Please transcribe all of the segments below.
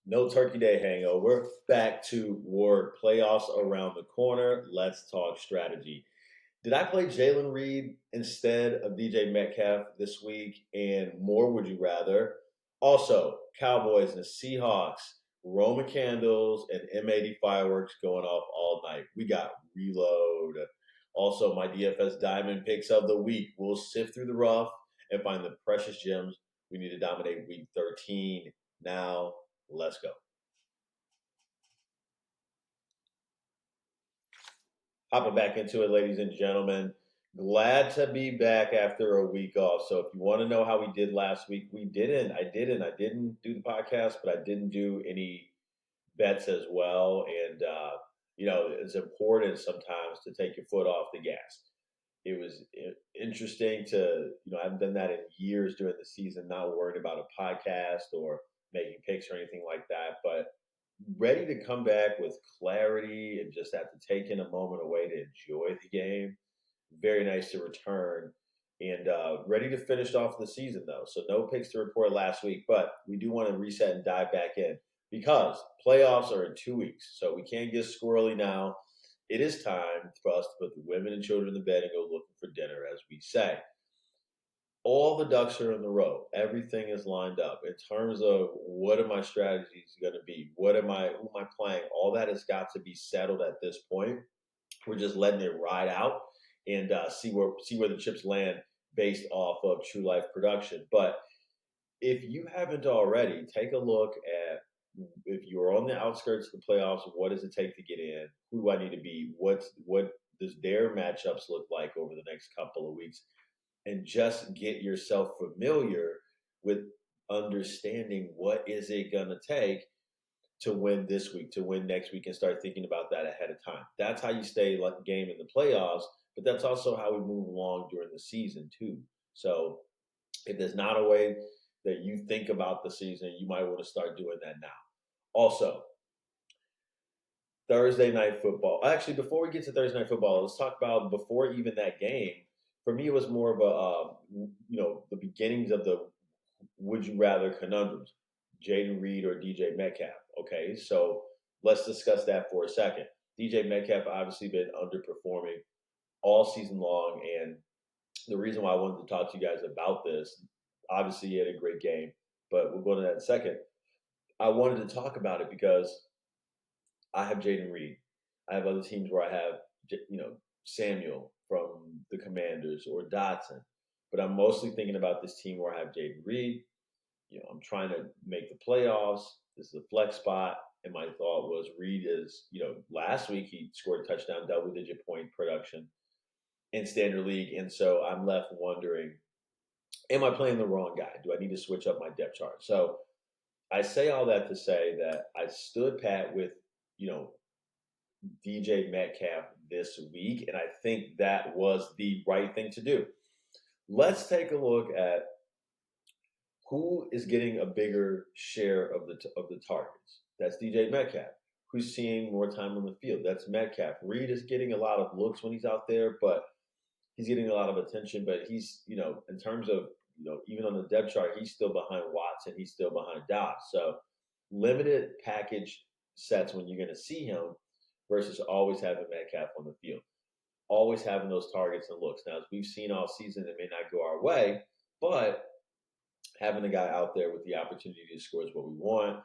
No Turkey Day hangover. Back to work. Playoffs around the corner. Let's talk strategy. Did I play Jalen Reed instead of DJ Metcalf this week? And more would you rather? Also, Cowboys and Seahawks, Roman candles and M80 fireworks going off all night. We got reload. Also, my DFS diamond picks of the week. We'll sift through the rough and find the precious gems we need to dominate week 13. Now, let's go. Hopping back into it, ladies and gentlemen. Glad to be back after a week off. So if you want to know how we did last week, we didn't. I didn't do the podcast, but I didn't do any bets as well. And it's important sometimes to take your foot off the gas. It was interesting to, I haven't done that in years during the season, not worrying about a podcast or making picks or anything like that. But ready to come back with clarity and just after taking a moment away to enjoy the game. Very nice to return and ready to finish off the season, though. So no picks to report last week, but we do want to reset and dive back in because playoffs are in 2 weeks. So we can't get squirrely now. It is time for us to put the women and children in bed and go looking for dinner, as we say. All the ducks are in the row. Everything is lined up in terms of what are my strategies going to be? Who am I playing? All that has got to be settled at this point. We're just letting it ride out and see where the chips land based off of True Life production. But if you haven't already, take a look at if you're on the outskirts of the playoffs. What does it take to get in? Who do I need to be? What does their matchups look like over the next couple of weeks? And just get yourself familiar with understanding what is it going to take to win this week, to win next week, and start thinking about that ahead of time. That's how you stay game in the playoffs, but that's also how we move along during the season too. So if there's not a way that you think about the season, you might want to start doing that now. Also, Thursday night football. Actually, before we get to Thursday night football, let's talk about before even that game. For me, it was more of the beginnings of the would you rather conundrums. Jaden Reed or DJ Metcalf. Okay, so let's discuss that for a second. DJ Metcalf obviously been underperforming all season long, and the reason why I wanted to talk to you guys about this, obviously he had a great game, but we'll go to that in a second. I wanted to talk about it because I have Jaden Reed. I have other teams where I have, Samuel from the Commanders or Dotson, but I'm mostly thinking about this team where I have Jaden Reed. I'm trying to make the playoffs. This is a flex spot. And my thought was Reed is, last week he scored a touchdown, double-digit point production in standard league. And so I'm left wondering, am I playing the wrong guy? Do I need to switch up my depth chart? So I say all that to say that I stood pat with, DJ Metcalf this week. And I think that was the right thing to do. Let's take a look at who is getting a bigger share of the targets. That's DJ Metcalf. Who's seeing more time on the field? That's Metcalf. Reed is getting a lot of looks when he's out there, but he's getting a lot of attention. But he's, in terms of, even on the depth chart, he's still behind Watson. He's still behind Dobbs. So limited package sets when you're going to see him versus always having Metcalf on the field. Always having those targets and looks. Now, as we've seen all season, it may not go our way, but having a guy out there with the opportunity to score is what we want.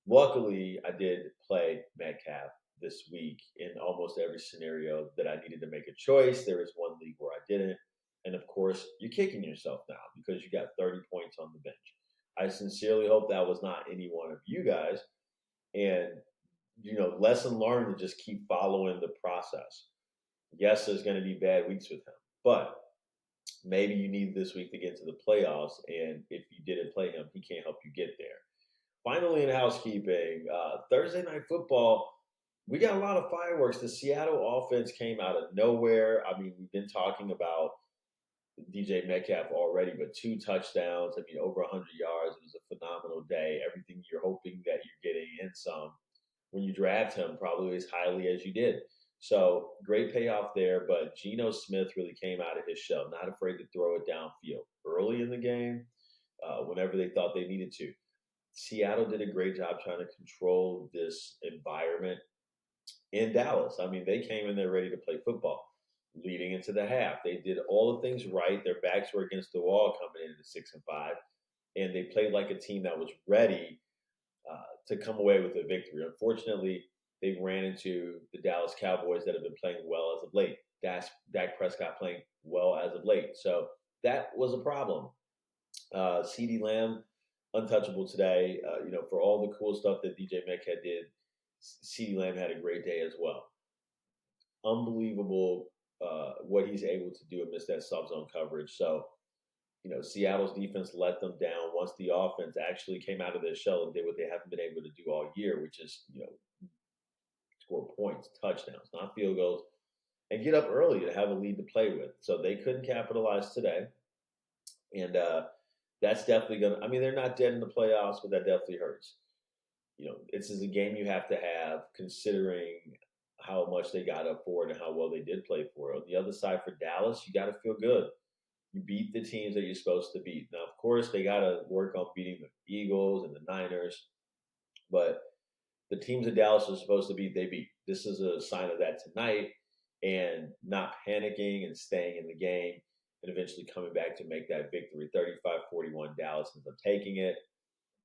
Luckily, I did play Metcalf this week in almost every scenario that I needed to make a choice. There is one league where I didn't. And of course, you're kicking yourself now because you got 30 points on the bench. I sincerely hope that was not any one of you guys. And, lesson learned to just keep following the process. Yes, there's going to be bad weeks with him, but maybe you need this week to get to the playoffs. And if you didn't play him, he can't help you get there. Finally, in housekeeping, Thursday night football, we got a lot of fireworks. The Seattle offense came out of nowhere. I mean, we've been talking about DJ Metcalf already, but 2 touchdowns. I mean, over 100 yards. It was a phenomenal day. Everything you're hoping that you're getting in some when you draft him, probably as highly as you did. So great payoff there, but Geno Smith really came out of his shell, not afraid to throw it downfield early in the game, whenever they thought they needed to. Seattle did a great job trying to control this environment in Dallas. I mean, they came in there ready to play football leading into the half. They did all the things right. Their backs were against the wall coming into 6-5, and they played like a team that was ready to come away with a victory. Unfortunately, they ran into the Dallas Cowboys that have been playing well as of late. Dak Prescott playing well as of late. So that was a problem. CeeDee Lamb, untouchable today. For all the cool stuff that DJ Metcalf did, CeeDee Lamb had a great day as well. Unbelievable what he's able to do amidst that sub-zone coverage. So, Seattle's defense let them down once the offense actually came out of their shell and did what they haven't been able to do all year, which is, score points, touchdowns, not field goals, and get up early to have a lead to play with. So they couldn't capitalize today. And that's definitely going to, I mean, they're not dead in the playoffs, but that definitely hurts. This is a game you have to have considering how much they got up for it and how well they did play for it. On the other side for Dallas, you got to feel good. You beat the teams that you're supposed to beat. Now, of course, they got to work on beating the Eagles and the Niners, but the teams that Dallas are supposed to beat, they beat. This is a sign of that tonight, and not panicking and staying in the game and eventually coming back to make that victory. 35-41, Dallas ends up taking it.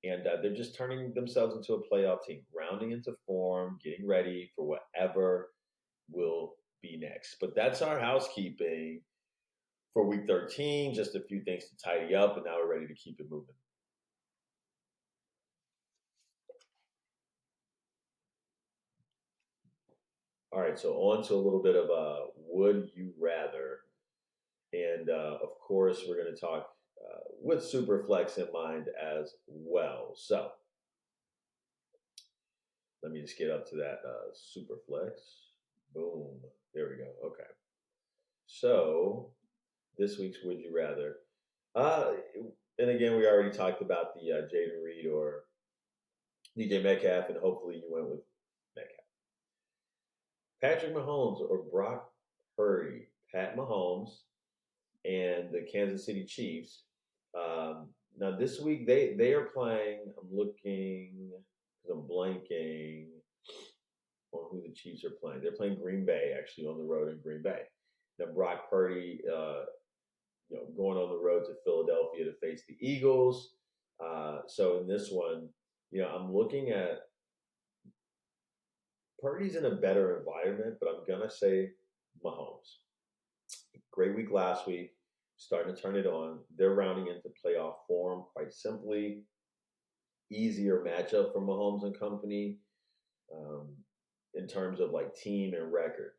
And they're just turning themselves into a playoff team, rounding into form, getting ready for whatever will be next. But that's our housekeeping for Week 13. Just a few things to tidy up, and now we're ready to keep it moving. All right, so on to a little bit of would you rather. And of course, we're going to talk with Superflex in mind as well. So let me just get up to that Superflex. Boom. There we go. Okay. So this week's Would You Rather. And again, we already talked about the Jaden Reed or DJ Metcalf, and hopefully you went with Metcalf. Patrick Mahomes or Brock Purdy. Pat Mahomes and the Kansas City Chiefs. Now this week they are playing. I'm looking because I'm blanking on who the Chiefs are playing. They're playing Green Bay actually on the road in Green Bay. Now Brock Purdy, going on the road to Philadelphia to face the Eagles. So in this one, I'm looking at Purdy's in a better environment, but I'm gonna say Mahomes. Great week last week, starting to turn it on. They're rounding into playoff form, quite simply. Easier matchup for Mahomes and company in terms of like team and record.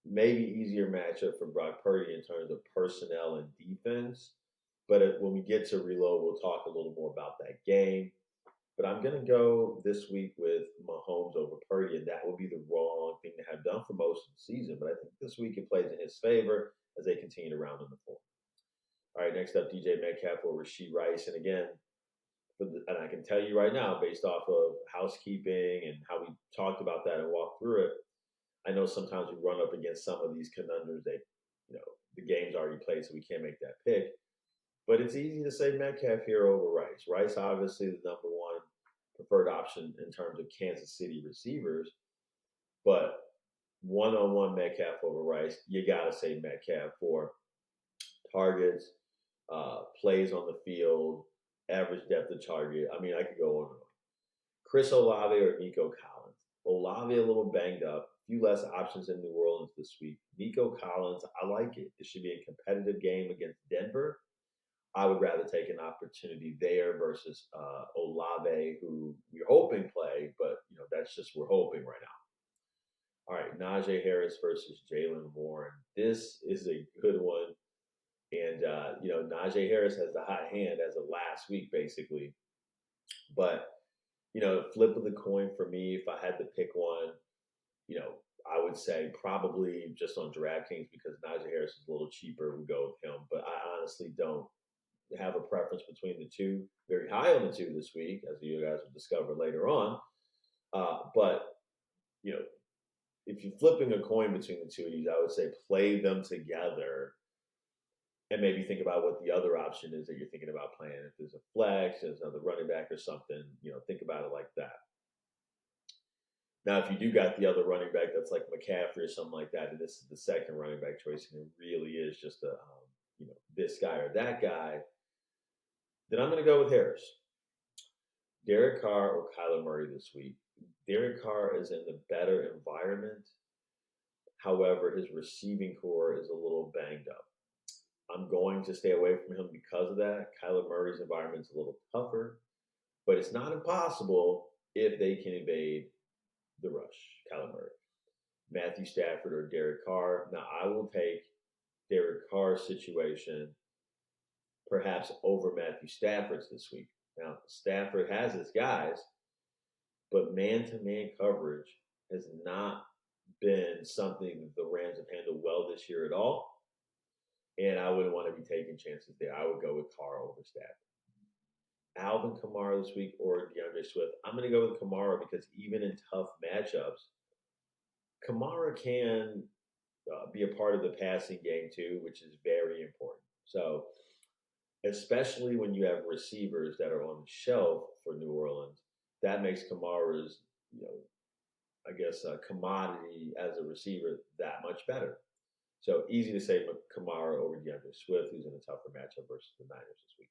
Maybe easier matchup for Brock Purdy in terms of personnel and defense. But when we get to reload, we'll talk a little more about that game. But I'm going to go this week with Mahomes over Purdy, and that would be the wrong thing to have done for most of the season. But I think this week it plays in his favor as they continue to round in the form. All right, next up, DJ Metcalf or Rashee Rice. And again, and I can tell you right now, based off of housekeeping and how we talked about that and walked through it, I know sometimes we run up against some of these conundrums that, the game's already played, so we can't make that pick. But it's easy to say Metcalf here over Rice. Rice, obviously, the number one preferred option in terms of Kansas City receivers. But one-on-one Metcalf over Rice, you got to say Metcalf for targets, plays on the field, average depth of target. I mean, I could go on and on. Chris Olave or Nico Collins. Olave a little banged up. A few less options in New Orleans this week. Nico Collins, I like it. It should be a competitive game against Denver. I would rather take an opportunity there versus Olave, who we're hoping play, but that's just we're hoping right now. All right, Najee Harris versus Jalen Warren. This is a good one. And, Najee Harris has the hot hand as of last week, basically. But, flip of the coin for me, if I had to pick one, I would say probably just on DraftKings because Najee Harris is a little cheaper. We go with him. But I honestly don't have a preference between the two. Very high on the two this week, as you guys will discover later on. But, if you're flipping a coin between the two of these, I would say play them together and maybe think about what the other option is that you're thinking about playing. If there's a flex, there's another running back or something, think about it like that. Now, if you do got the other running back that's like McCaffrey or something like that, and this is the second running back choice, and it really is just this guy or that guy, then I'm going to go with Harris. Derek Carr or Kyler Murray this week. Derek Carr is in the better environment. However, his receiving core is a little banged up. I'm going to stay away from him because of that. Kyler Murray's environment is a little tougher, but it's not impossible if they can evade the rush. Kyler Murray, Matthew Stafford, or Derek Carr. Now, I will take Derek Carr's situation perhaps over Matthew Stafford's this week. Now, Stafford has his guys, but man-to-man coverage has not been something that the Rams have handled well this year at all. And I wouldn't want to be taking chances there. I would go with Carr over Stafford. Alvin Kamara this week or DeAndre Swift. I'm going to go with Kamara because even in tough matchups, Kamara can be a part of the passing game too, which is very important. So, especially when you have receivers that are on the shelf for New Orleans, that makes Kamara's, commodity as a receiver that much better. So easy to say Kamara over DeAndre Swift, who's in a tougher matchup versus the Niners this week.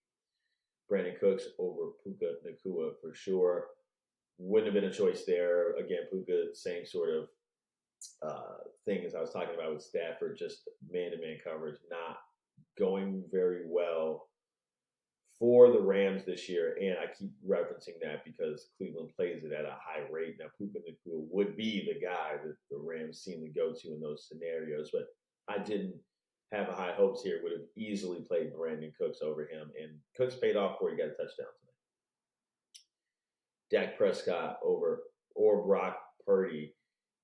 Brandon Cooks over Puka Nacua for sure. Wouldn't have been a choice there. Again, Puka, same sort of thing as I was talking about with Stafford, just man-to-man coverage not going very well for the Rams this year. And I keep referencing that because Cleveland plays it at a high rate. Now, Puka Nacua would be the guy that the Rams seem to go to in those scenarios, but I didn't have high hopes here. Would have easily played Brandon Cooks over him, and Cooks paid off for he got a touchdown tonight. Dak Prescott over or Brock Purdy.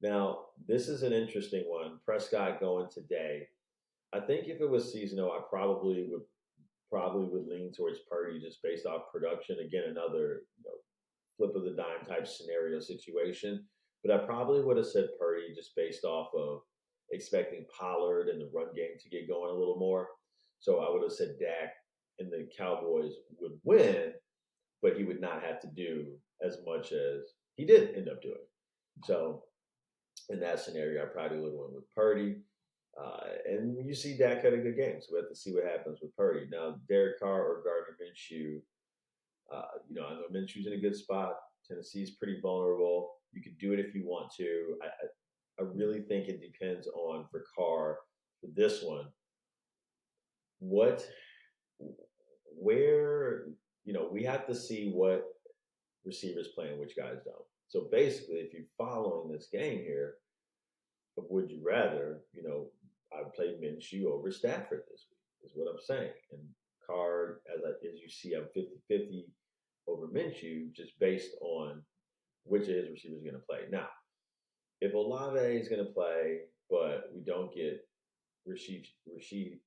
Now, this is an interesting one. Prescott going today. I think if it was seasonal, I probably would lean towards Purdy just based off production. Again, another flip of the dime type scenario situation. But I probably would have said Purdy just based off of expecting Pollard and the run game to get going a little more. So I would have said Dak and the Cowboys would win, but he would not have to do as much as he did end up doing. So in that scenario, I probably would have went with Purdy. And you see Dak had a good game, so we have to see what happens with Purdy. Now, Derek Carr or Gardner Minshew, I know Minshew's in a good spot. Tennessee's pretty vulnerable. You could do it if you want to. I really think it depends on, for Carr, for this one, we have to see what receivers play and which guys don't. So basically, if you're following this game here, of would you rather, I would play Minshew over Stafford this week, is what I'm saying. And Carr, as you see, I'm 50-50 over Minshew just based on which of his receivers are going to play. Now, if Olave is going to play, but we don't get Rashid Shaheed,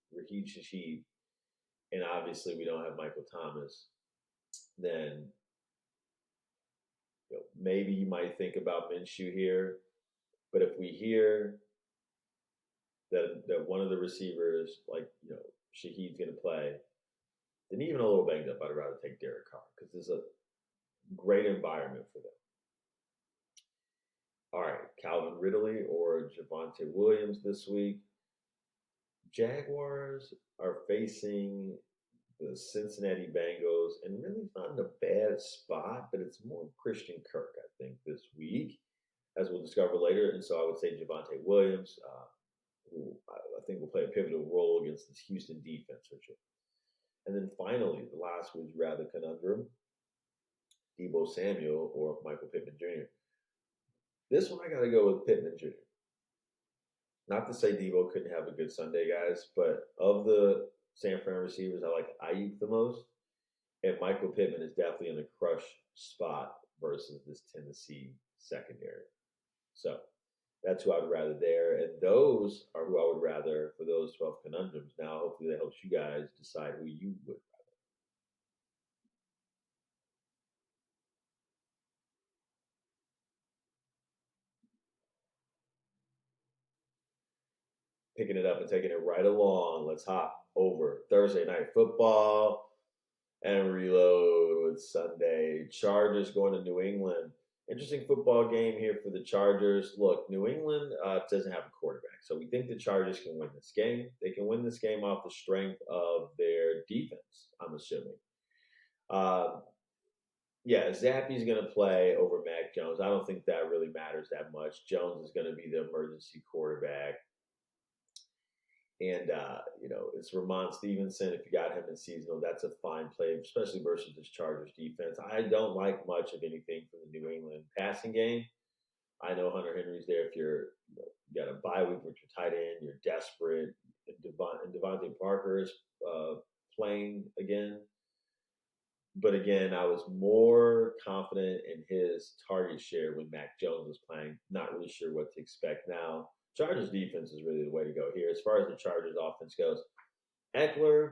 and obviously we don't have Michael Thomas, then maybe you might think about Minshew here. But if we hear that one of the receivers, like Shaheed's going to play, then even a little banged up, I'd rather take Derek Carr because there's a great environment for them. All right, Calvin Ridley or Javonte Williams this week. Jaguars are facing the Cincinnati Bengals, and really it's not in a bad spot, but it's more Christian Kirk, I think, this week, as we'll discover later. And so I would say Javonte Williams, who I think will play a pivotal role against this Houston defense for sure. And then finally, the last would you rather conundrum, Deebo Samuel or Michael Pittman Jr. This one I got to go with Pittman Jr. Not to say Deebo couldn't have a good Sunday, guys, but of the San Fran receivers, I like Ayuk the most. And Michael Pittman is definitely in a crush spot versus this Tennessee secondary. So that's who I would rather there. And those are who I would rather for those 12 conundrums. Now, hopefully that helps you guys decide who you would rather. Picking it up and taking it right along. Let's hop over Thursday Night Football and reload with Sunday. Chargers going to New England. Interesting football game here for the Chargers. Look, New England doesn't have a quarterback, so we think the Chargers can win this game. They can win this game off the strength of their defense, I'm assuming. Uh, yeah, Zappy's going to play over Mac Jones. I don't think that really matters that much. Jones is going to be the emergency quarterback. And, it's Ramon Stevenson. If you got him in seasonal, that's a fine play, especially versus this Chargers defense. I don't like much of anything from the New England passing game. I know Hunter Henry's there if you got a bye week with your tight end, you're desperate, and Devontae Parker is playing again. But again, I was more confident in his target share when Mac Jones was playing. Not really sure what to expect now. Chargers defense is really the way to go here. As far as the Chargers offense goes, Eckler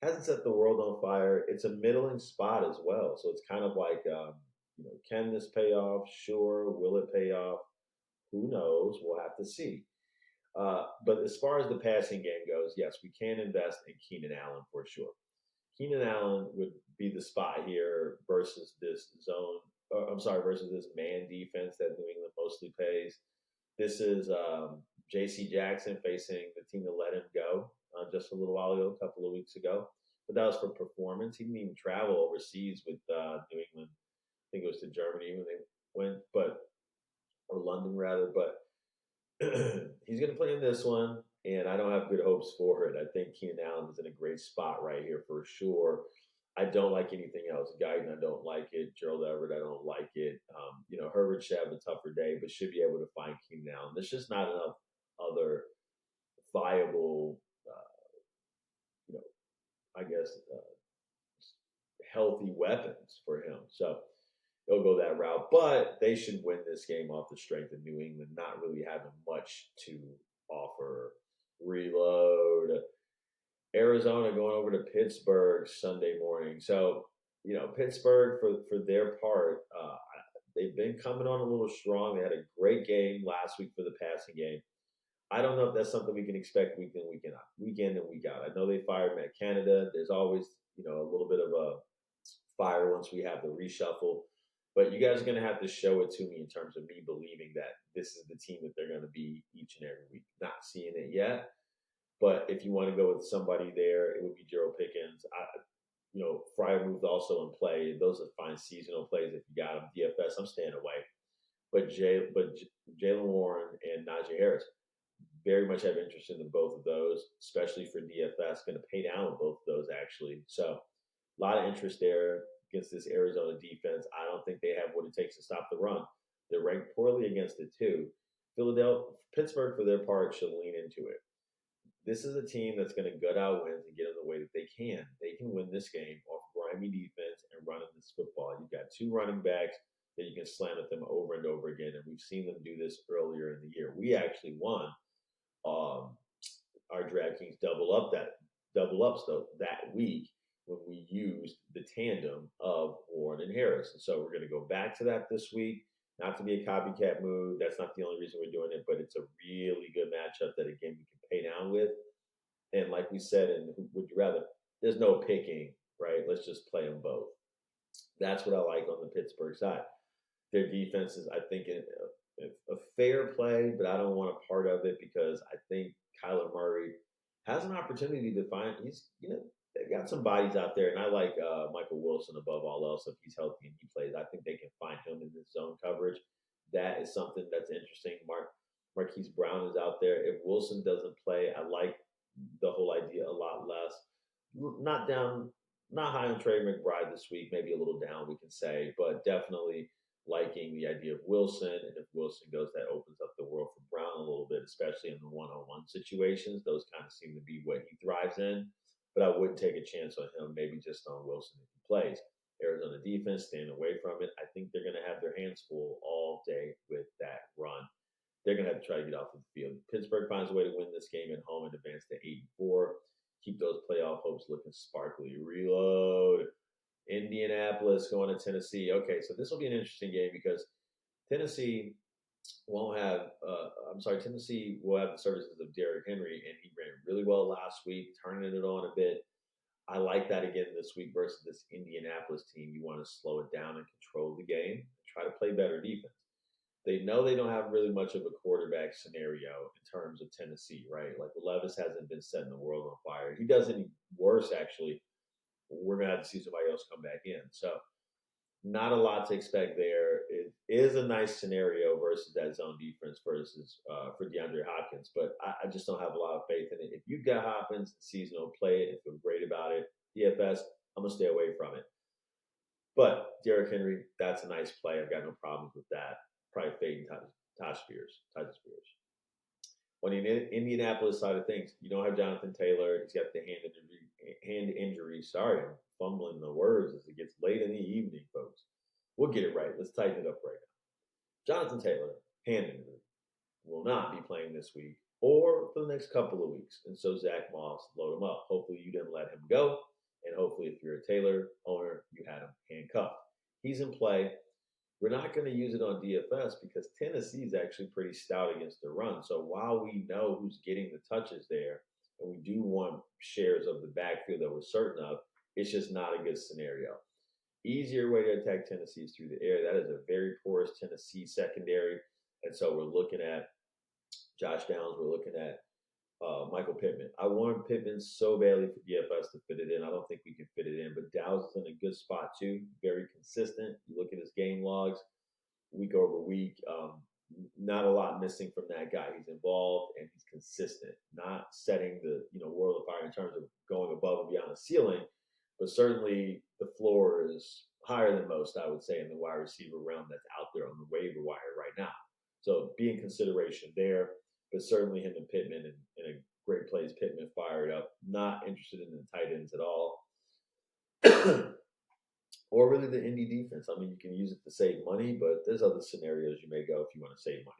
hasn't set the world on fire. It's a middling spot as well. So it's kind of like, can this pay off? Sure. Will it pay off? Who knows? We'll have to see. But as far as the passing game goes, yes, we can invest in Keenan Allen for sure. Keenan Allen would be the spot here versus this versus this man defense that New England mostly plays. This is J.C. Jackson facing the team that let him go just a little while ago, a couple of weeks ago. But that was for performance. He didn't even travel overseas with New England. I think it was to Germany when they went, or London rather. But he's going to play in this one, and I don't have good hopes for it. I think Keenan Allen is in a great spot right here for sure. I don't like anything else. Guyton, I don't like it. Gerald Everett, I don't like it. Herbert should have a tougher day, but should be able to find Keenan Allen. There's just not enough other viable, healthy weapons for him. So they'll go that route. But they should win this game off the strength of New England, not really having much to offer. Reload. Arizona going over to Pittsburgh Sunday morning. So, Pittsburgh, for their part, they've been coming on a little strong. They had a great game last week for the passing game. I don't know if that's something we can expect week in, week in and week out. I know they fired Matt Canada. There's always, a little bit of a fire once we have the reshuffle. But you guys are going to have to show it to me in terms of me believing that this is the team that they're going to be each and every week. Not seeing it yet. But if you want to go with somebody there, it would be Gerald Pickens. Freiermuth also in play. Those are fine seasonal plays if you got them. DFS, I'm staying away. But Jalen Warren and Najee Harris very much have interest in both of those, especially for DFS. Going to pay down with both of those actually. So a lot of interest there against this Arizona defense. I don't think they have what it takes to stop the run. They're ranked poorly against it too. Pittsburgh, for their part, should lean into it. This is a team that's going to gut out wins and get in the way that they can. They can win this game off grimy defense and running this football. You've got two running backs that you can slam at them over and over again, and we've seen them do this earlier in the year. We actually won our DraftKings double ups that week when we used the tandem of Warren and Harris. And so we're going to go back to that this week. Not to be a copycat move. That's not the only reason we're doing it, but it's a really good matchup that, again, we can pay down with. And like we said, and would you rather, there's no picking, right? Let's just play them both. That's what I like on the Pittsburgh side. Their defense is, I think, a fair play, but I don't want a part of it because I think Kyler Murray has an opportunity to find, they've got some bodies out there, and I like Michael Wilson above all else. If he's healthy and he plays, I think they can find him in this zone coverage. That is something that's interesting. Marquise Brown is out there. If Wilson doesn't play, I like the whole idea a lot less. Not high on Trey McBride this week, maybe a little down, we can say, but definitely liking the idea of Wilson. And if Wilson goes, that opens up the world for Brown a little bit, especially in the one-on-one situations. Those kind of seem to be what he thrives in. But I wouldn't take a chance on him, maybe just on Wilson if he plays. Arizona defense, staying away from it. I think they're going to have their hands full all day with that run. They're going to have to try to get off of the field. Pittsburgh finds a way to win this game at home and advance to 8-4. Keep those playoff hopes looking sparkly. Reload. Indianapolis going to Tennessee. Okay, so this will be an interesting game because Tennessee won't have. I'm sorry, Tennessee will have the services of Derrick Henry, and he ran really well last week, turning it on a bit. I like that again this week versus this Indianapolis team. You want to slow it down and control the game, try to play better defense. They know they don't have really much of a quarterback scenario in terms of Tennessee, right? Like Levis hasn't been setting the world on fire. He does any worse, actually. We're gonna have to see somebody else come back in. So not a lot to expect there. It is a nice scenario versus that zone defense versus for DeAndre Hopkins, but I just don't have a lot of faith in it. If you've got Hopkins, seasonal, play it and feel great about it. DFS, I'm gonna stay away from it. But Derrick Henry, that's a nice play. I've got no problems with that. Probably fading Tyson Spears. On the Indianapolis side of things, you don't have Jonathan Taylor. He's got the hand injury. Sorry, I'm fumbling the words as it gets late in the evening, folks. We'll get it right. Let's tighten it up right now. Jonathan Taylor, hand injury, will not be playing this week or for the next couple of weeks. And so Zach Moss load him up. Hopefully you didn't let him go. And hopefully if you're a Taylor owner, you had him handcuffed. He's in play. We're not going to use it on DFS because Tennessee is actually pretty stout against the run. So while we know who's getting the touches there, and we do want shares of the backfield that we're certain of, it's just not a good scenario. Easier way to attack Tennessee is through the air. That is a very porous Tennessee secondary. And so we're looking at Josh Downs. We're looking at Michael Pittman. I wanted Pittman so badly for DFS to fit it in. I don't think we can fit it in, but Downs is in a good spot too. Very consistent. You look at his game logs week over week. Not a lot missing from that guy. He's involved and he's consistent. Not setting the world of fire in terms of going above and beyond the ceiling, but certainly the floor is higher than most, I would say, in the wide receiver realm that's out there on the waiver wire right now. So be in consideration there, but certainly him and Pittman in a great place. Pittman fired up. Not interested in the tight ends at all. Or really the Indy defense. I mean, you can use it to save money, but there's other scenarios you may go if you want to save money.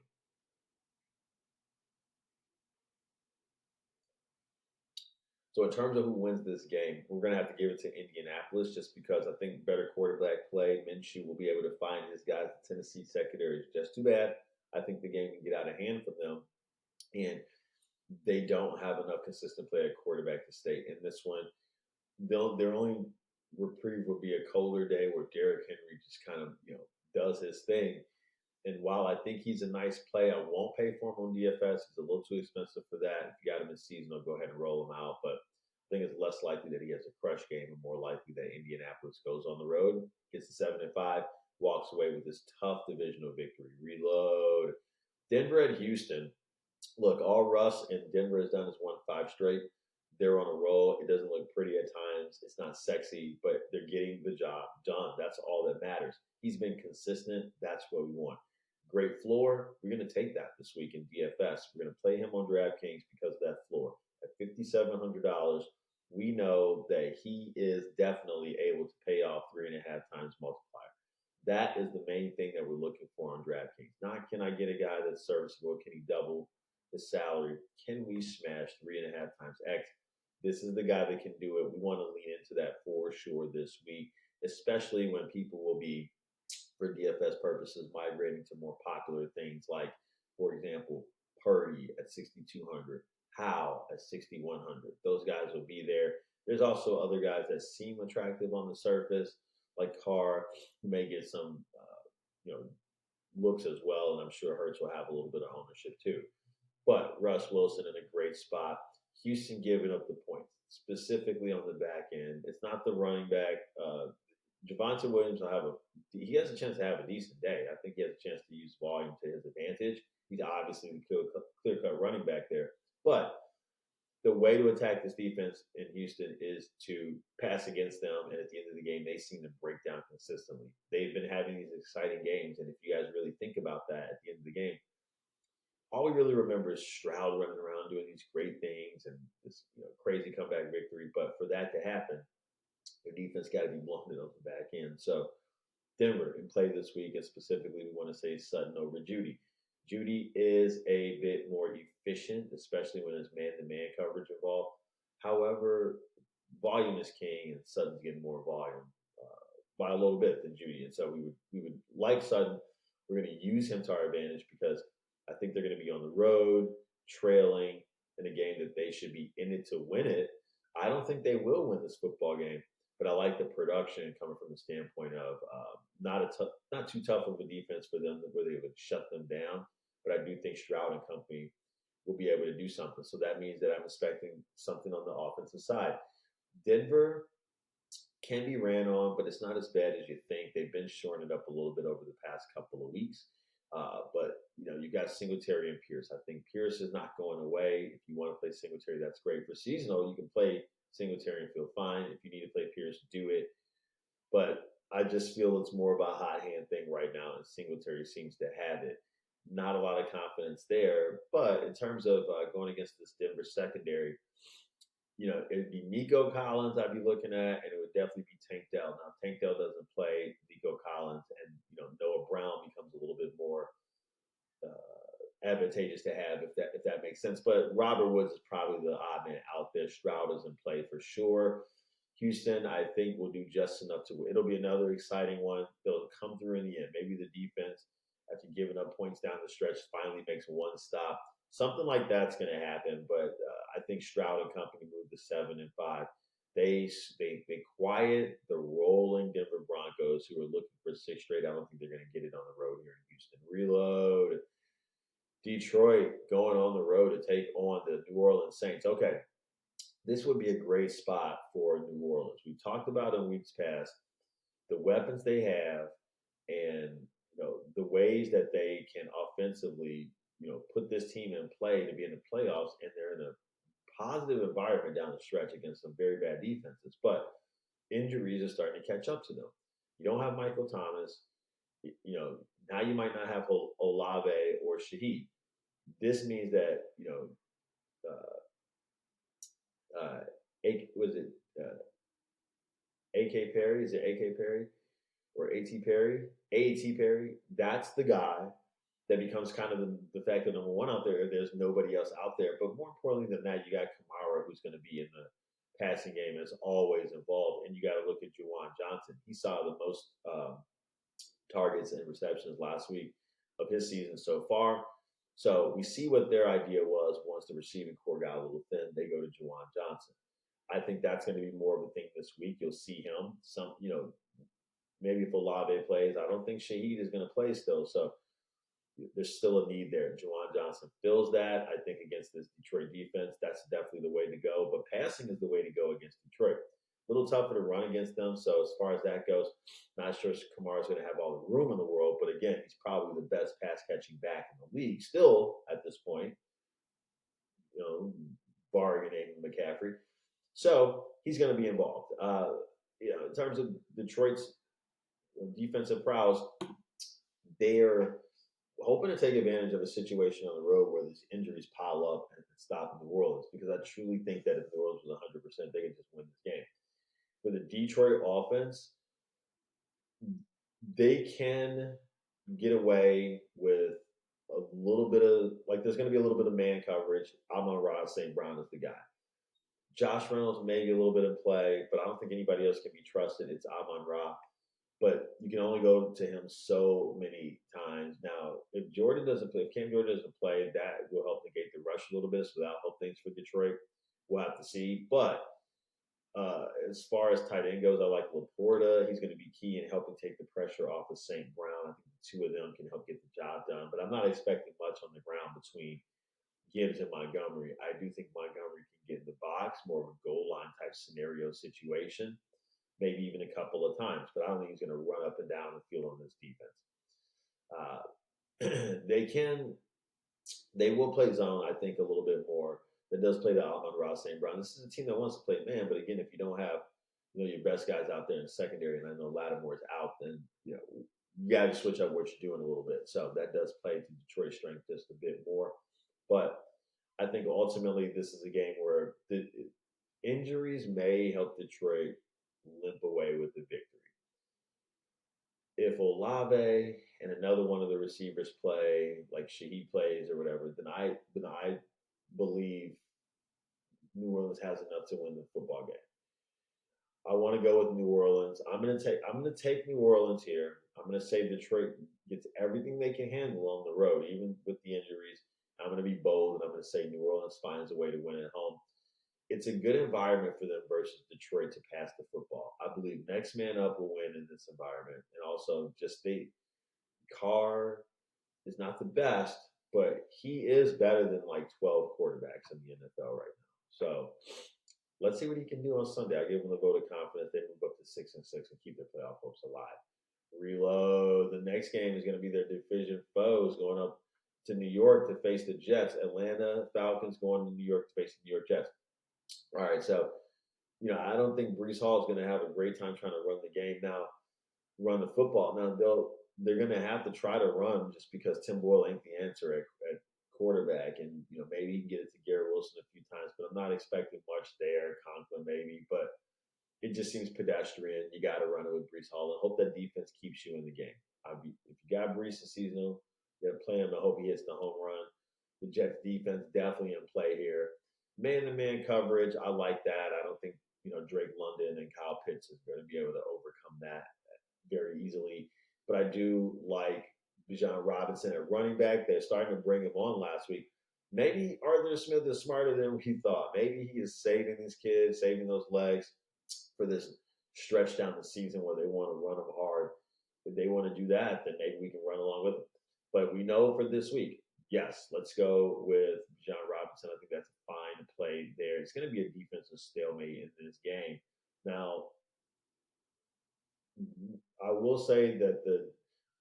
So in terms of who wins this game, we're going to have to give it to Indianapolis just because I think better quarterback play. Minshew will be able to find his guys. The Tennessee secondary is just too bad. I think the game can get out of hand from them, and they don't have enough consistent play at quarterback to stay in this one. Their only reprieve will be a colder day where Derrick Henry just kind of does his thing. And while I think he's a nice play, I won't pay for him on DFS. He's a little too expensive for that. If you got him in seasonal, go ahead and roll him out. But I think it's less likely that he has a crush game and more likely that Indianapolis goes on the road, gets to 7-5, walks away with this tough divisional victory. Reload. Denver at Houston. Look, all Russ and Denver has done is won 5 straight. They're on a roll. It doesn't look pretty at times. It's not sexy, but they're getting the job done. That's all that matters. He's been consistent. That's what we want. Great floor. We're going to take that this week in DFS. We're going to play him on DraftKings because of that floor. At $5,700, we know that he is definitely able to pay off 3.5 times multiplier. That is the main thing that we're looking for on DraftKings. Not can I get a guy that's serviceable? Can he double his salary? Can we smash 3.5 times X? This is the guy that can do it. We want to lean into that for sure this week, especially when people will be, for DFS purposes, migrating to more popular things like, for example, Purdy at 6,200, Howe at 6,100. Those guys will be there. There's also other guys that seem attractive on the surface, like Carr, who may get some, looks as well, and I'm sure Hurts will have a little bit of ownership too. But Russ Wilson in a great spot. Houston giving up the points, specifically on the back end. It's not the running back. Javonte Williams he has a chance to have a decent day. I think he has a chance to use volume to his advantage. He's obviously the clear-cut running back there. But the way to attack this defense in Houston is to pass against them, and at the end of the game, they seem to break down consistently. They've been having these exciting games, and if you guys really think about that at the end of the game, all we really remember is Stroud running around doing these great things and this crazy comeback victory. But for that to happen, their defense got to be blunted on the back end. So Denver in play this week, and specifically we want to say Sutton over Judy. Judy is a bit more efficient, especially when there's man-to-man coverage involved. However, volume is king, and Sutton's getting more volume by a little bit than Judy. And so we would like Sutton We're going to use him to our advantage because I think they're going to be on the road, trailing in a game that they should be in it to win it. I don't think they will win this football game, but I like the production coming from the standpoint of not too tough of a defense for them where they would shut them down. But I do think Stroud and company will be able to do something. So that means that I'm expecting something on the offensive side. Denver can be ran on, but it's not as bad as you think. They've been shoring it up a little bit over the past couple of weeks. But you got Singletary and Pierce. I think Pierce is not going away. If you want to play Singletary, that's great. For seasonal, you can play Singletary and feel fine. If you need to play Pierce, do it. But I just feel it's more of a hot hand thing right now, and Singletary seems to have it. Not a lot of confidence there. But in terms of going against this Denver secondary, it'd be Nico Collins I'd be looking at, and it would definitely be Tank Dell. Now, Tank Dell doesn't play Nico Collins, and Noah Brown becomes a little bit more advantageous to have if that makes sense. But Robert Woods is probably the odd man out there. Stroud is in play for sure. Houston, I think, will do just enough to. It'll be another exciting one. They'll come through in the end. Maybe the defense, after giving up points down the stretch, finally makes one stop. Something like that's going to happen, but I think Stroud and company move to 7-5. They quiet the rolling Denver Broncos, who are looking for 6 straight. I don't think they're going to get it on the road here in Houston. Reload. Detroit going on the road to take on the New Orleans Saints. Okay, this would be a great spot for New Orleans. We've talked about in weeks past the weapons they have and the ways that they can offensively put this team in play to be in the playoffs, and they're in a positive environment down the stretch against some very bad defenses. But injuries are starting to catch up to them. You don't have Michael Thomas. Now you might not have Olave or Shaheed. This means that AK Perry? Is it AK Perry or AT Perry? AT Perry. That's the guy that becomes kind of the fact that number one out there, there's nobody else out there. But more importantly than that, you got Kamara, who's going to be in the passing game as always involved. And you got to look at Juwan Johnson. He saw the most targets and receptions last week of his season so far. So we see what their idea was once the receiving core got a little thin. They go to Juwan Johnson. I think that's going to be more of a thing this week. You'll see him. Maybe if Olave plays, I don't think Shaheed is going to play still. So there's still a need there. Juwan Johnson fills that. I think against this Detroit defense, that's definitely the way to go. But passing is the way to go against Detroit. A little tougher to run against them. So as far as that goes, not sure Kamara's going to have all the room in the world. But again, he's probably the best pass catching back in the league still at this point. Barring Aiden McCaffrey. So he's going to be involved. In terms of Detroit's defensive prowess, they're hoping to take advantage of a situation on the road where these injuries pile up and stop New Orleans, because I truly think that if New Orleans was 100%, they could just win this game. For the Detroit offense, they can get away with a little bit of, there's going to be a little bit of man coverage. Amon-Ra St. Brown is the guy. Josh Reynolds maybe a little bit in play, but I don't think anybody else can be trusted. It's Amon-Ra. But you can only go to him so many times. Now, if Cam Jordan doesn't play, that will help negate the rush a little bit, so that'll help things for Detroit. We'll have to see. But as far as tight end goes, I like Laporta. He's going to be key in helping take the pressure off of St. Brown. I think the two of them can help get the job done. But I'm not expecting much on the ground between Gibbs and Montgomery. I do think Montgomery can get in the box, more of a goal line type scenario situation, maybe even a couple of times. But I don't think he's going to run up and down the field on this defense. They will play zone, I think, a little bit more. That does play the Amon-Ra St. Brown. This is a team that wants to play man, but again, if you don't have your best guys out there in secondary, and I know Lattimore's out, then you got to switch up what you're doing a little bit. So that does play to Detroit's strength just a bit more. But I think ultimately this is a game where the injuries may help Detroit limp away with the victory. If Olave and another one of the receivers play, like Shaheed plays or whatever, then I believe New Orleans has enough to win the football game. I want to go with New Orleans. I'm gonna take New Orleans here. I'm gonna say Detroit gets everything they can handle on the road, even with the injuries. I'm gonna be bold and I'm gonna say New Orleans finds a way to win at home. It's a good environment for them versus Detroit to pass the football. I believe next man up will win in this environment, and also just the Carr is not the best, but he is better than like 12 quarterbacks in the NFL right now. So let's see what he can do on Sunday. I give him the vote of confidence. They move up to 6-6 and keep their playoff hopes alive. Reload. The next game is going to be their division foes going up to New York to face the Jets. Atlanta Falcons going to New York to face the New York Jets. All right, so I don't think Brees Hall is going to have a great time trying to run the game now, run the football. Now they're going to have to try to run just because Tim Boyle ain't the answer at quarterback, and maybe he can get it to Garrett Wilson a few times, but I'm not expecting much there. Conklin maybe, but it just seems pedestrian. You got to run it with Brees Hall and hope that defense keeps you in the game. If you got Brees this season, you got to play him. I hope he hits the home run. The Jets defense definitely in play here. Man-to-man coverage, I like that. I don't think Drake London and Kyle Pitts is going to be able to overcome that very easily. But I do like Bijan Robinson at running back. They're starting to bring him on last week. Maybe Arthur Smith is smarter than we thought. Maybe he is saving these kids, saving those legs for this stretch down the season where they want to run them hard. If they want to do that, then maybe we can run along with them. But we know for this week, yes, let's go with John Robinson. I think that's a fine play there. It's going to be a defensive stalemate in this game. Now, I will say that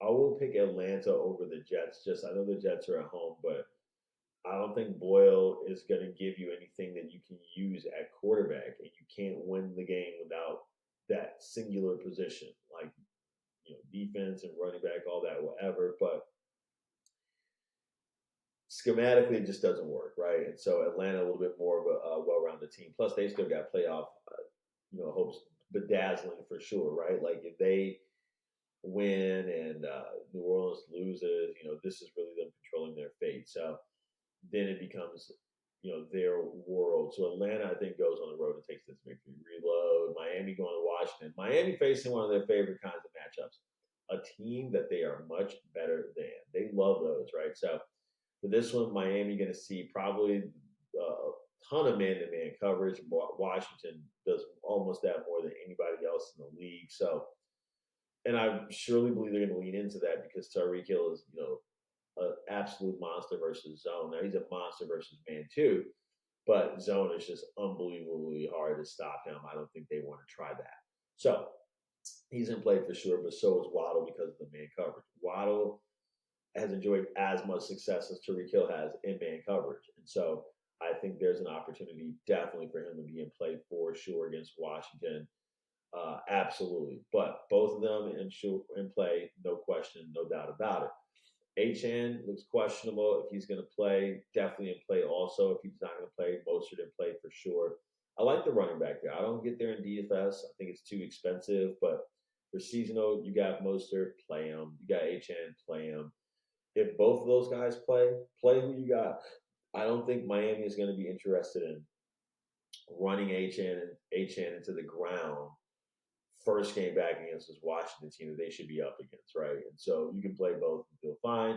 I will pick Atlanta over the Jets. Just I know the Jets are at home, but I don't think Boyle is going to give you anything that you can use at quarterback, and you can't win the game without that singular position, like defense and running back, all that, whatever. But schematically, it just doesn't work, right? And so Atlanta a little bit more of a well-rounded team. Plus, they still got playoff, hopes bedazzling for sure, right? Like if they win and New Orleans loses, this is really them controlling their fate. So then it becomes, their world. So Atlanta, I think, goes on the road and takes this victory. Reload. Miami going to Washington. Miami facing one of their favorite kinds of matchups. A team that they are much better than. They love those, right? So for this one, Miami going to see probably a ton of man-to-man coverage. Washington does almost that more than anybody else in the league. So, and I surely believe they're going to lean into that because Tyreek Hill is, an absolute monster versus zone. Now he's a monster versus man too, but zone is just unbelievably hard to stop him. I don't think they want to try that. So he's in play for sure, but so is Waddle because of the man coverage. Waddle has enjoyed as much success as Tyreek Hill has in man coverage. And so I think there's an opportunity definitely for him to be in play for sure against Washington. Absolutely. But both of them in play, no question, no doubt about it. Achane looks questionable if he's going to play. Definitely in play also. If he's not going to play, Mostert in play for sure. I like the running back there. I don't get there in DFS. I think it's too expensive. But for seasonal, you got Mostert, play him. You got Achane, play him. If both of those guys play who you got. I don't think Miami is going to be interested in running Achane into the ground first game back against this Washington team that they should be up against, right? And so you can play both and feel fine,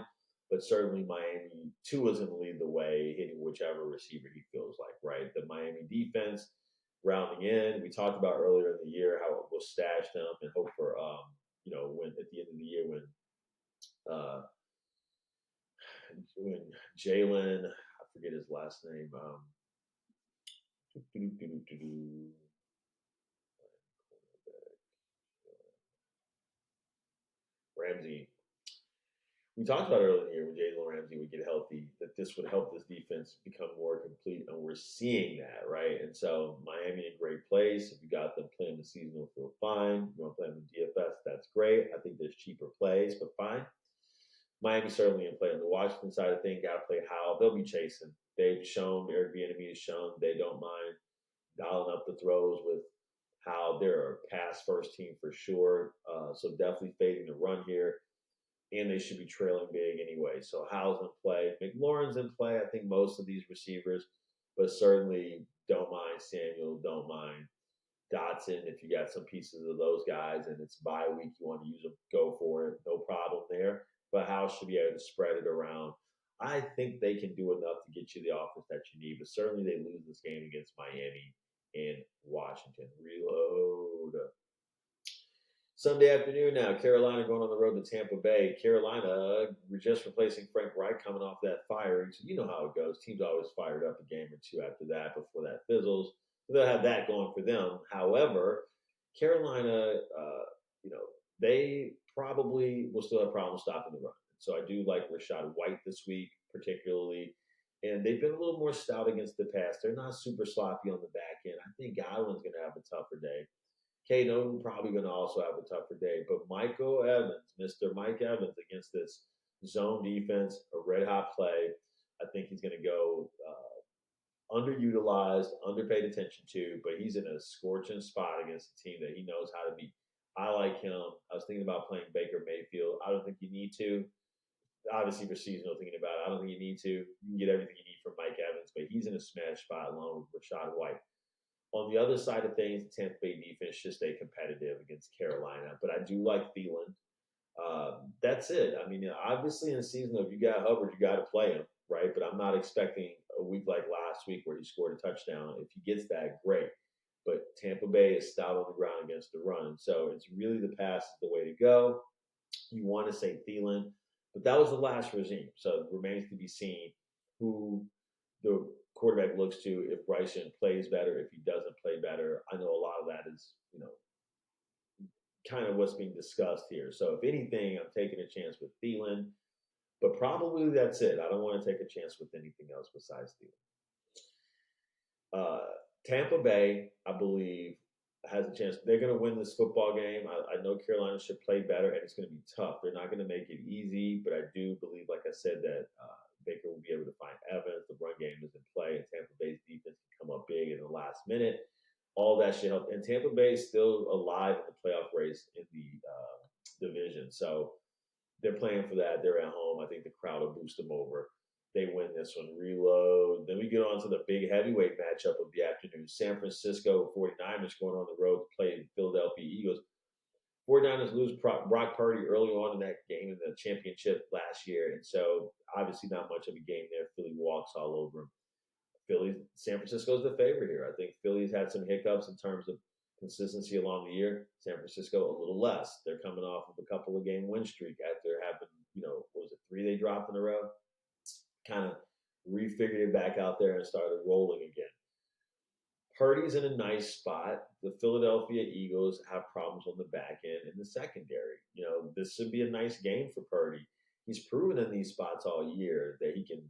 but certainly Miami, Tua's going to lead the way, hitting whichever receiver he feels like, right? The Miami defense rounding in. We talked about earlier in the year how we'll stash them and hope for, when at the end of the year when Jalen, I forget his last name, Ramsey. We talked about earlier in the year when Jalen Ramsey would get healthy, that this would help this defense become more complete, and we're seeing that, right? And so Miami in a great place. If you got them playing the season, will feel fine. You want to play them in DFS, that's great. I think there's cheaper plays, but fine. Miami certainly in play on the Washington side of things. Got to play Howell. They'll be chasing. They've shown, Eric Bieniemy has shown they don't mind dialing up the throws with how they're a pass first team for sure. So definitely fading the run here. And they should be trailing big anyway. So Howell's in play. McLaurin's in play. I think most of these receivers, but certainly don't mind Samuel, don't mind Dotson, if you got some pieces of those guys and it's bye week, you want to use them, go for it. No problem there. But House should be able to spread it around. I think they can do enough to get you the offense that you need, but certainly they lose this game against Miami in Washington. Reload. Sunday afternoon now, Carolina going on the road to Tampa Bay. Carolina just replacing Frank Reich coming off that firing. So you know how it goes. Teams always fired up a game or two after that before that fizzles. So they'll have that going for them. However, Carolina, they probably will still have problems stopping the run. So I do like Rashad White this week, particularly. And they've been a little more stout against the pass. They're not super sloppy on the back end. I think Godwin's going to have a tougher day. Kano probably going to also have a tougher day. But Michael Evans, Mr. Mike Evans, against this zone defense, a red hot play, I think he's going to go underutilized, underpaid attention to, but he's in a scorching spot against a team that he knows how to beat. I like him. I was thinking about playing Baker Mayfield. I don't think you need to. Obviously, for seasonal, thinking about it, I don't think you need to. You can get everything you need from Mike Evans, but he's in a smash spot along with Rashad White. On the other side of things, the Tampa Bay defense should stay competitive against Carolina, but I do like Thielen. That's it. I mean, obviously in the season, if you got Hubbard, you got to play him, right? But I'm not expecting a week like last week where he scored a touchdown. If he gets that, great. But Tampa Bay is stout on the ground against the run. So it's really the pass is the way to go. You want to say Thielen, but that was the last regime. So it remains to be seen who the quarterback looks to if Bryson plays better, if he doesn't play better. I know a lot of that is, kind of what's being discussed here. So if anything, I'm taking a chance with Thielen, but probably that's it. I don't want to take a chance with anything else besides Thielen. Tampa Bay, I believe, has a chance. They're going to win this football game. I know Carolina should play better, and it's going to be tough. They're not going to make it easy, but I do believe, like I said, that Baker will be able to find Evans. The run game is in play, and Tampa Bay's defense can come up big in the last minute. All that should help. And Tampa Bay is still alive in the playoff race in the division. So they're playing for that. They're at home. I think the crowd will boost them over. They win this one. Reload. Then we get on to the big heavyweight matchup of the afternoon. San Francisco 49ers going on the road to play the Philadelphia Eagles. 49ers lose Brock Purdy early on in that game in the championship last year. And so obviously not much of a game there. Philly walks all over them. San Francisco is the favorite here. I think Philly's had some hiccups in terms of consistency along the year. San Francisco a little less. They're coming off of a couple of game win streak after having, what was it, 3 they dropped in a row? Kind of refigured it back out there and started rolling again. Purdy's in a nice spot. The Philadelphia Eagles have problems on the back end in the secondary. This should be a nice game for Purdy. He's proven in these spots all year that he can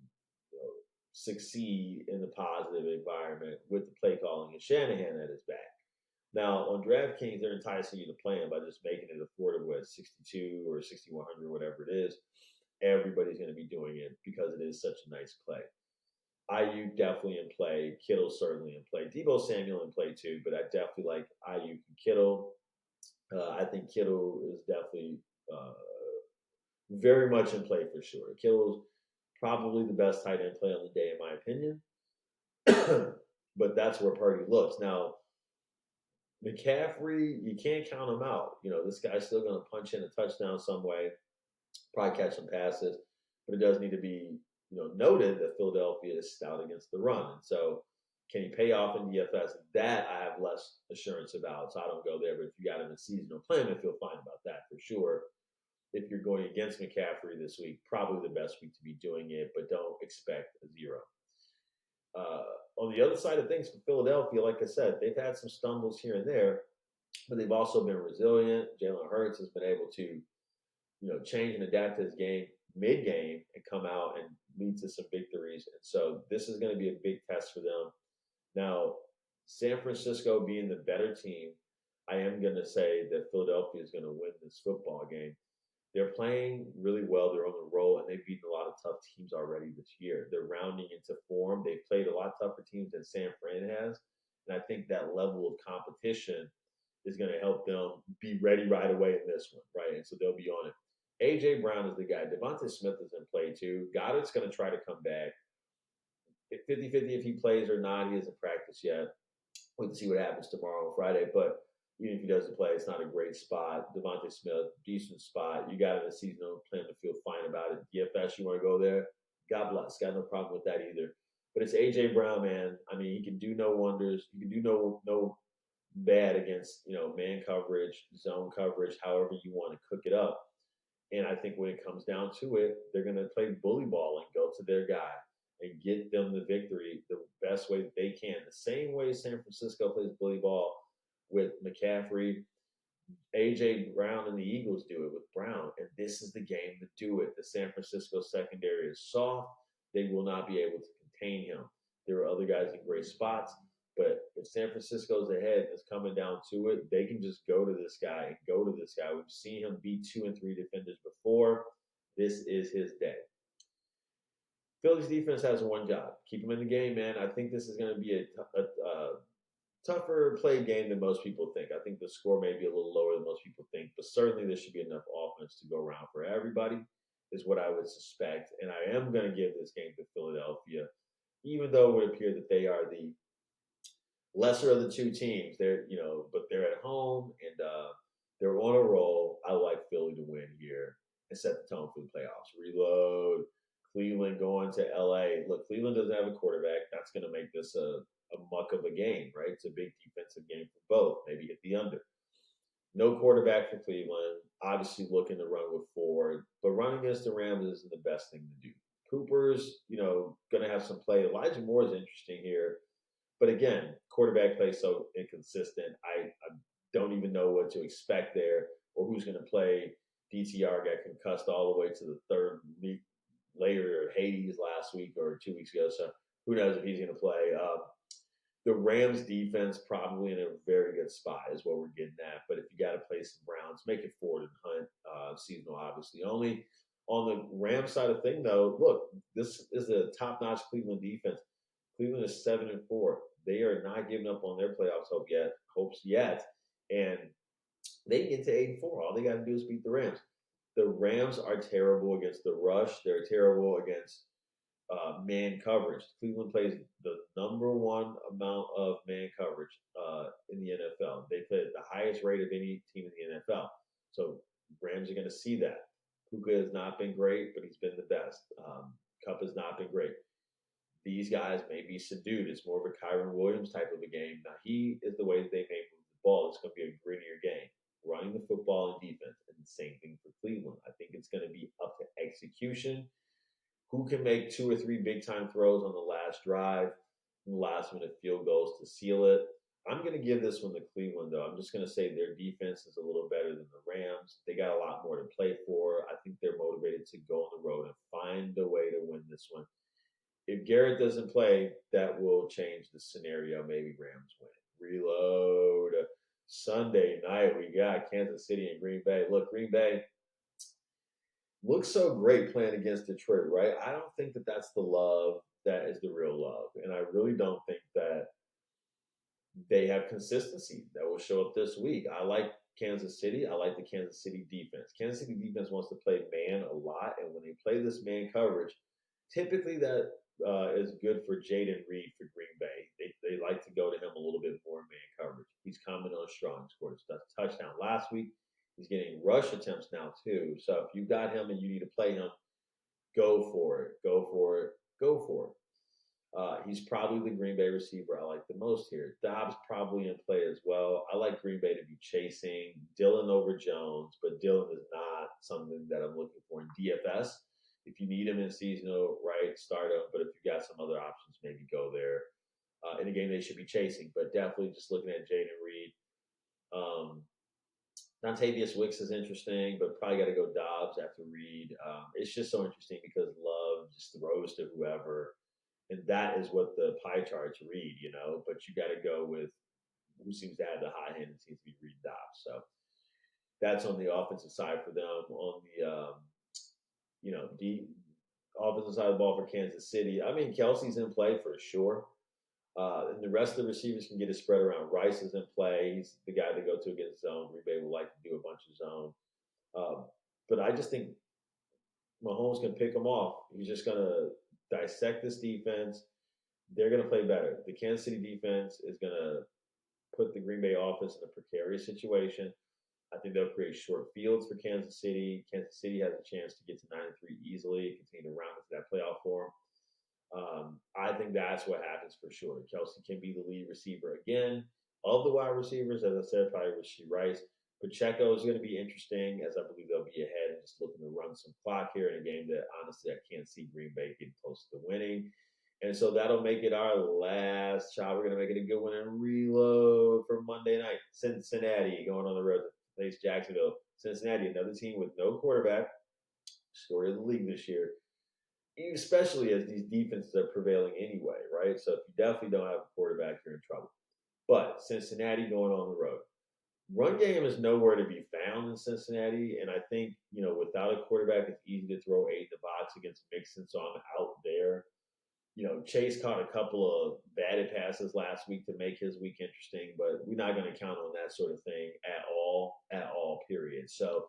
succeed in a positive environment with the play calling and Shanahan at his back. Now, on DraftKings, they're enticing you to play him by just making it affordable at 62 or 6,100, whatever it is. Everybody's going to be doing it because it is such a nice play. Ayuk definitely in play. Kittle certainly in play. Deebo Samuel in play too, but I definitely like Ayuk and Kittle. I think Kittle is definitely very much in play for sure. Kittle's probably the best tight end play on the day, in my opinion. But that's where Purdy looks. Now, McCaffrey, you can't count him out. This guy's still going to punch in a touchdown some way, probably catch some passes, but it does need to be, noted that Philadelphia is stout against the run. And so can he pay off in DFS? That I have less assurance about, so I don't go there. But if you got him in seasonal plan, I feel fine about that for sure. If you're going against McCaffrey this week, probably the best week to be doing it, but don't expect a 0. On the other side of things for Philadelphia, like I said, they've had some stumbles here and there, but they've also been resilient. Jalen Hurts has been able to, change and adapt his game mid-game and come out and lead to some victories. And so this is going to be a big test for them. Now, San Francisco being the better team, I am going to say that Philadelphia is going to win this football game. They're playing really well. They're on the roll, and they've beaten a lot of tough teams already this year. They're rounding into form. They've played a lot tougher teams than San Fran has, and I think that level of competition is going to help them be ready right away in this one, right? And so they'll be on it. A.J. Brown is the guy. Devontae Smith is in play too. Goddard's going to try to come back. 50-50 if he plays or not. He hasn't practiced yet. Wait to see what happens tomorrow on Friday. But even if he doesn't play, it's not a great spot. Devontae Smith, decent spot. You got it in a seasonal plan to feel fine about it. DFS, you want to go there? God bless. Got no problem with that either. But it's AJ Brown, man. I mean, he can do no wonders. He can do no bad against man coverage, zone coverage, however you want to cook it up. And I think when it comes down to it, they're going to play bully ball and go to their guy and get them the victory the best way that they can. The same way San Francisco plays bully ball with McCaffrey, AJ Brown and the Eagles do it with Brown. And this is the game to do it. The San Francisco secondary is soft. They will not be able to contain him. There are other guys in great spots. But if San Francisco's ahead and it's coming down to it, they can just go to this guy and go to this guy. We've seen him beat 2 and 3 defenders before. This is his day. Philly's defense has one job: keep him in the game, man. I think this is going to be a tougher play game than most people think. I think the score may be a little lower than most people think, but certainly there should be enough offense to go around for everybody, is what I would suspect. And I am going to give this game to Philadelphia, even though it would appear that they are the lesser of the two teams. But they're at home and they're on a roll. I like Philly to win here and set the tone for the playoffs. Reload. Cleveland going to LA. Look, Cleveland doesn't have a quarterback. That's going to make this a muck of a game, right? It's a big defensive game for both. Maybe hit the under. No quarterback for Cleveland. Obviously looking to run with Ford, but running against the Rams isn't the best thing to do. Cooper's, going to have some play. Elijah Moore is interesting here. But again, quarterback play so inconsistent. I don't even know what to expect there or who's going to play. DTR got concussed all the way to the third week later, or Hades last week or 2 weeks ago. So who knows if he's going to play. The Rams defense probably in a very good spot is what we're getting at. But if you got to play some Browns, make it Ford and Hunt. Seasonal, obviously. Only on the Rams side of thing, though, look, this is a top-notch Cleveland defense. Cleveland is 7-4. They are not giving up on their playoffs hopes yet, and they can get to 8-4. All they got to do is beat the Rams. The Rams are terrible against the rush. They're terrible against man coverage. Cleveland plays the number one amount of man coverage in the NFL. They play at the highest rate of any team in the NFL. So Rams are going to see that. Puka has not been great, but he's been the best. Kupp has not been great. These guys may be subdued. It's more of a Kyron Williams type of a game. Now, he is the way that they may move the ball. It's going to be a grittier game, running the football and defense. And the same thing for Cleveland. I think it's going to be up to execution. Who can make 2 or 3 big-time throws on the last drive, last-minute field goals to seal it? I'm going to give this one to Cleveland, though. I'm just going to say their defense is a little better than the Rams. They got a lot more to play for. I think they're motivated to go on the road and find a way to win this one. If Garrett doesn't play, that will change the scenario. Maybe Rams win. Reload. Sunday night, we got Kansas City and Green Bay. Look, Green Bay looks so great playing against Detroit, right? I don't think that that's the love that is the real love. And I really don't think that they have consistency that will show up this week. I like Kansas City. I like the Kansas City defense. Kansas City defense wants to play man a lot. And when they play this man coverage, typically that is good for Jaden Reed for Green Bay. They like to go to him a little bit more in man coverage. He's coming on strong. He scored a touchdown last week. He's getting rush attempts now, too. So if you got him and you need to play him, go for it. Go for it. Go for it. He's probably the Green Bay receiver I like the most here. Dobbs probably in play as well. I like Green Bay to be chasing Dillon over Jones, but Dillon is not something that I'm looking for in DFS. If you need him in seasonal, right, start him. But if you got some other options, maybe go there. In a game they should be chasing, but definitely just looking at Jaden Reed. Dontavius Wicks is interesting, but probably got to go Dobbs after Reed. It's just so interesting because Love just throws to whoever, and that is what the pie charts read, But you got to go with who seems to have the high hand and seems to be Reed Dobbs. So that's on the offensive side for them. On the the offensive side of the ball for Kansas City, I mean, Kelsey's in play for sure. And the rest of the receivers can get a spread around. Rice is in play. He's the guy to go to against zone. Green Bay would like to do a bunch of zone. But I just think Mahomes can pick them off. He's just going to dissect this defense. They're going to play better. The Kansas City defense is going to put the Green Bay offense in a precarious situation. I think they'll create short fields for Kansas City. Kansas City has a chance to get to 9-3 easily, continue to round into that playoff form. I think that's what happens for sure. Kelsey can be the lead receiver again. Of the wide receivers, as I said, probably Rashee Rice. Pacheco is going to be interesting, as I believe they'll be ahead and just looking to run some clock here in a game that honestly I can't see Green Bay getting close to winning. And so that'll make it our last shot. We're going to make it a good one and reload for Monday night. Cincinnati going on the road to face Jacksonville. Cincinnati, another team with no quarterback. Story of the league this year. Especially as these defenses are prevailing anyway, right? So if you definitely don't have a quarterback, you're in trouble. But Cincinnati going on the road. Run game is nowhere to be found in Cincinnati, and I think, without a quarterback, it's easy to throw 8 in the box against Mixon, so I'm out there. Chase caught a couple of batted passes last week to make his week interesting, but we're not going to count on that sort of thing at all, period. So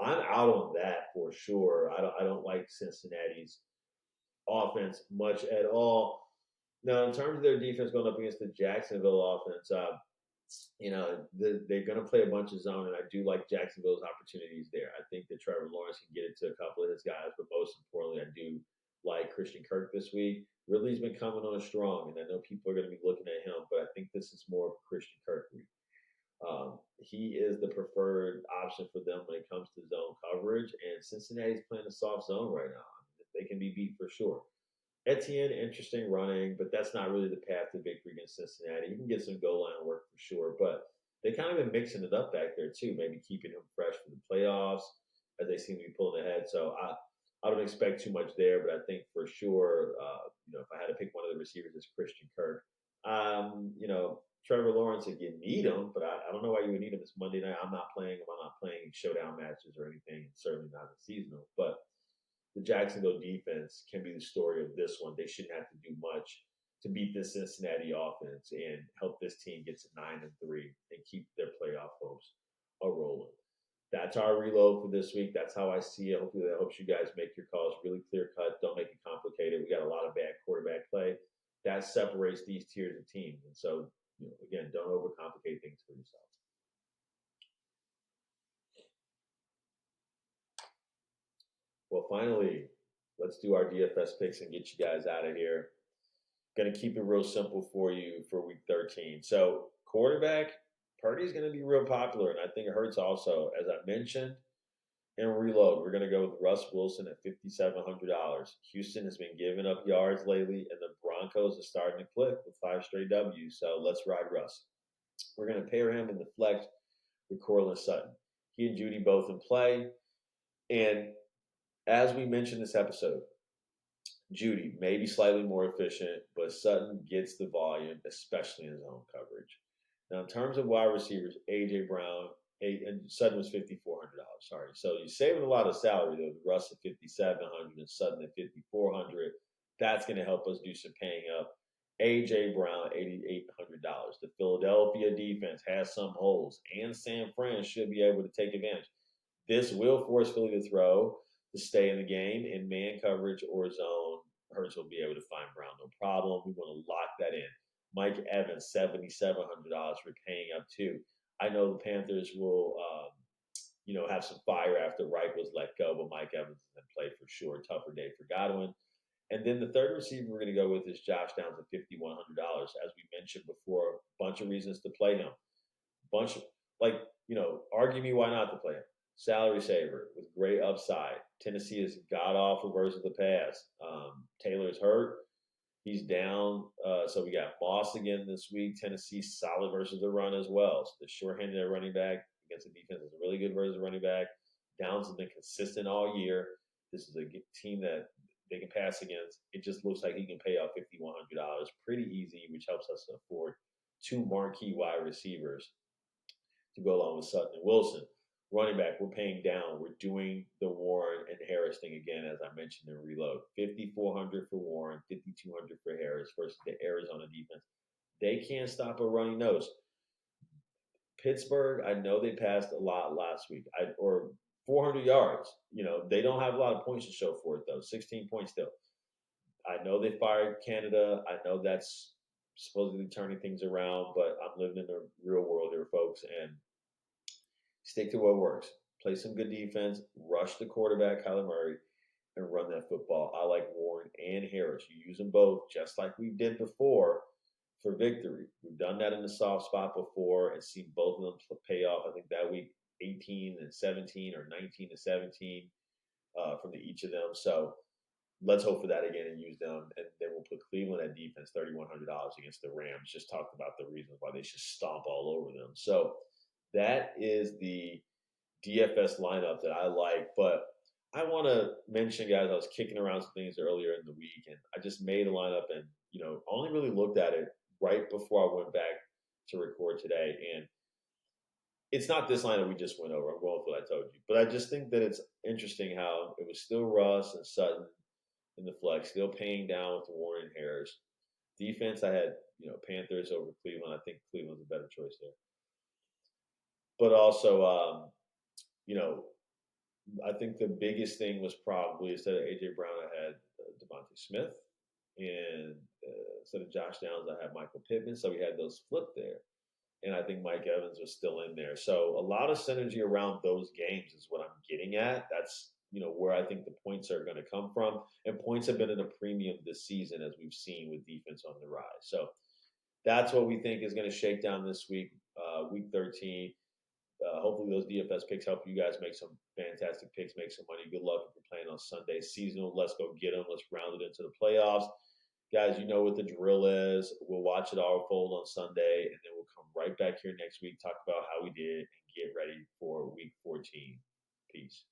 I'm out on that for sure. I don't like Cincinnati's offense much at all. Now, in terms of their defense going up against the Jacksonville offense, they're going to play a bunch of zone, and I do like Jacksonville's opportunities there. I think that Trevor Lawrence can get it to a couple of his guys, but most importantly, I do like Christian Kirk this week. Ridley's been coming on strong, and I know people are going to be looking at him, but I think this is more of a Christian Kirk week. He is the preferred option for them when it comes to zone coverage, and Cincinnati's playing a soft zone right now. They can be beat for sure. Etienne, interesting running, but that's not really the path to victory against Cincinnati. You can get some goal line work for sure, but they kind of been mixing it up back there too, maybe keeping him fresh for the playoffs as they seem to be pulling ahead. So I don't expect too much there, but I think for sure, if I had to pick one of the receivers, it's Christian Kirk. Trevor Lawrence, if you need him, but I don't know why you would need him. It's Monday night. I'm not playing him. I'm not playing showdown matches or anything, certainly not in seasonal, but the Jacksonville defense can be the story of this one. They shouldn't have to do much to beat this Cincinnati offense and help this team get to 9-3 and keep their playoff hopes rolling. That's our reload for this week. That's how I see it. Hopefully that helps you guys make your calls really clear cut. Don't make it complicated. We got a lot of bad quarterback play. That separates these tiers of teams. And so, again, don't overcomplicate things for yourself. Well, finally, let's do our DFS picks and get you guys out of here. Going to keep it real simple for you for week 13. So, quarterback, Purdy's going to be real popular, and I think it hurts also. As I mentioned in reload, we're going to go with Russ Wilson at $5,700. Houston has been giving up yards lately, and the Broncos are starting to click with 5 straight W's. So, let's ride Russ. We're going to pair him in the flex with Courtland Sutton. He and Judy both in play, and as we mentioned this episode, Judy may be slightly more efficient, but Sutton gets the volume, especially in zone coverage. Now, in terms of wide receivers, A.J. Brown, and Sutton was $5,400. Sorry. So you're saving a lot of salary, though. Russ at $5,700 and Sutton at $5,400. That's going to help us do some paying up. A.J. Brown, $8,800. The Philadelphia defense has some holes, and San Fran should be able to take advantage. This will force Philly to throw to stay in the game in man coverage or zone. Hurts will be able to find Brown, no problem. We want to lock that in. Mike Evans, $7,700. We're paying up too. I know the Panthers will, have some fire after Reich was let go, but Mike Evans is going to play for sure. Tougher day for Godwin. And then the third receiver we're going to go with is Josh Downs at $5,100. As we mentioned before, a bunch of reasons to play him. Argue me why not to play him. Salary saver with great upside. Tennessee is god-awful versus the pass. Taylor's hurt. He's down. So we got Moss again this week. Tennessee's solid versus the run as well. So the short-handed running back against the defense is really good versus running back. Downs has been consistent all year. This is a team that they can pass against. It just looks like he can pay out $5,100 pretty easy, which helps us to afford 2 marquee wide receivers to go along with Sutton and Wilson. Running back, we're paying down. We're doing the Warren and Harris thing again, as I mentioned in reload. $5,400 for Warren, $5,200 for Harris versus the Arizona defense. They can't stop a running nose. Pittsburgh, I know they passed a lot last week, or 400 yards. They don't have a lot of points to show for it, though. 16 points still. I know they fired Canada. I know that's supposedly turning things around, but I'm living in the real world here, folks, and stick to what works. Play some good defense, rush the quarterback, Kyler Murray, and run that football. I like Warren and Harris. You use them both just like we did before for victory. We've done that in the soft spot before and seen both of them pay off. I think that week 18 and 17 or 19 to 17 from each of them. So let's hope for that again and use them. And then we'll put Cleveland at defense, $3,100 against the Rams. Just talked about the reasons why they should stomp all over them. So that is the DFS lineup that I like. But I want to mention, guys, I was kicking around some things earlier in the week, and I just made a lineup and, only really looked at it right before I went back to record today. And it's not this lineup we just went over. I'm going for what I told you. But I just think that it's interesting how it was still Russ and Sutton in the flex, still paying down with Warren and Harris. Defense, I had, Panthers over Cleveland. I think Cleveland's a better choice there. But also, I think the biggest thing was probably instead of A.J. Brown, I had Devontae Smith. And instead of Josh Downs, I had Michael Pittman. So we had those flipped there. And I think Mike Evans was still in there. So a lot of synergy around those games is what I'm getting at. That's, where I think the points are going to come from. And points have been at a premium this season, as we've seen with defense on the rise. So that's what we think is going to shake down this week, week 13. Hopefully those DFS picks help you guys make some fantastic picks, make some money. Good luck if you're playing on Sunday. Seasonal, let's go get them. Let's round it into the playoffs. Guys, you know what the drill is. We'll watch it all fold on Sunday, and then we'll come right back here next week, talk about how we did, and get ready for week 14. Peace.